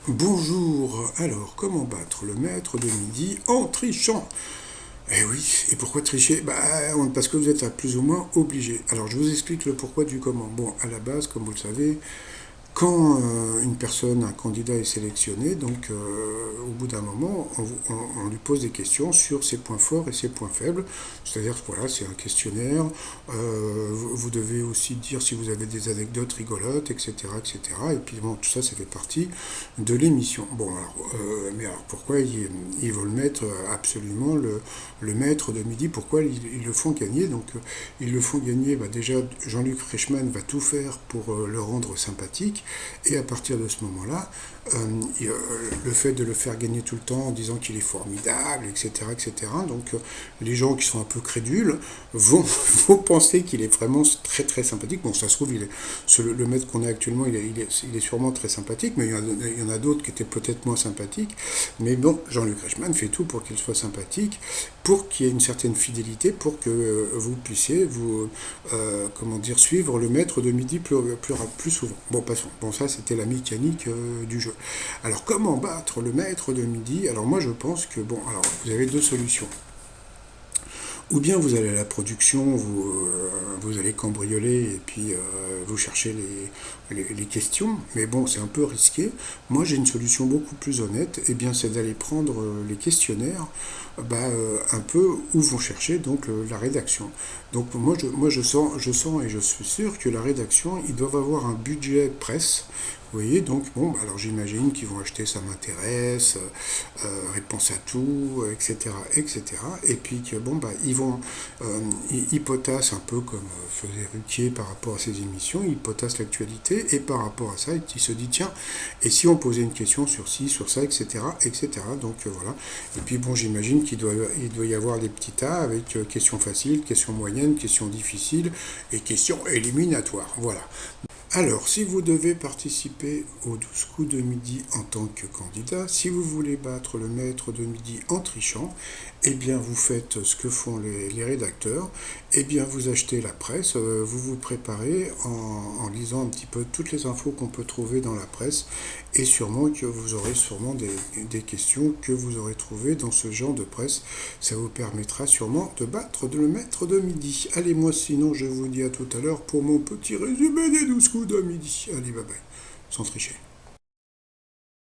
Bonjour, alors comment battre le maître de midi en trichant? Eh oui, et pourquoi tricher? Parce que vous êtes à plus ou moins obligé. Alors je vous explique le pourquoi du comment. Bon, à la base, comme vous le savez, quand une personne, un candidat est sélectionné, donc au bout d'un moment, on lui pose des questions sur ses points forts et ses points faibles. C'est-à-dire, voilà, c'est un questionnaire. Vous devez aussi dire si vous avez des anecdotes rigolotes, etc., etc. Et cetera. Et puis bon, tout ça, ça fait partie de l'émission. Bon, mais alors pourquoi ils veulent mettre absolument le maître de midi? Pourquoi ils le font gagner? Donc ils le font gagner. Déjà, Jean-Luc Reichmann va tout faire pour le rendre sympathique. Et à partir de ce moment-là, le fait de le faire gagner tout le temps en disant qu'il est formidable, etc., etc., donc les gens qui sont un peu crédules vont, vont penser qu'il est vraiment très très sympathique. Bon, ça se trouve, le maître qu'on a actuellement, il est sûrement très sympathique, mais il y en a d'autres qui étaient peut-être moins sympathiques. Mais bon, Jean-Luc Reichmann fait tout pour qu'il soit sympathique, pour qu'il y ait une certaine fidélité, pour que vous puissiez comment dire, suivre le maître de midi plus souvent. Bon, passons. Bon, ça, c'était la mécanique du jeu. Alors, comment battre le maître de midi? Alors, moi, je pense que, bon, alors, vous avez deux solutions. Ou bien vous allez à la production, vous allez cambrioler et puis vous cherchez les questions, mais bon, c'est un peu risqué. Moi, j'ai une solution beaucoup plus honnête, et bien c'est d'aller prendre les questionnaires un peu où vont chercher donc la rédaction. Donc moi je sens et je suis sûr que la rédaction, ils doivent avoir un budget presse. Vous voyez, donc bon, alors j'imagine qu'ils vont acheter Ça m'intéresse, Réponse à tout, etc., etc. Et puis que bon, ils potassent un peu comme faisait Ruquier par rapport à ses émissions, ils potassent l'actualité et par rapport à ça, il se dit tiens, et si on posait une question sur ci, sur ça, etc., etc. Donc voilà. Et puis bon, j'imagine il doit y avoir des petits tas avec questions faciles, questions moyennes, questions difficiles et questions éliminatoires. Voilà. Alors, si vous devez participer aux 12 coups de midi en tant que candidat, si vous voulez battre le maître de midi en trichant, eh bien vous faites ce que font les rédacteurs, eh bien vous achetez la presse, vous vous préparez en lisant un petit peu toutes les infos qu'on peut trouver dans la presse, et sûrement que vous aurez sûrement des questions que vous aurez trouvées dans ce genre de presse. Ça vous permettra sûrement de battre le maître de midi. Allez, moi sinon je vous dis à tout à l'heure pour mon petit résumé des 12 coups de midi. Allez, bye bye, sans tricher.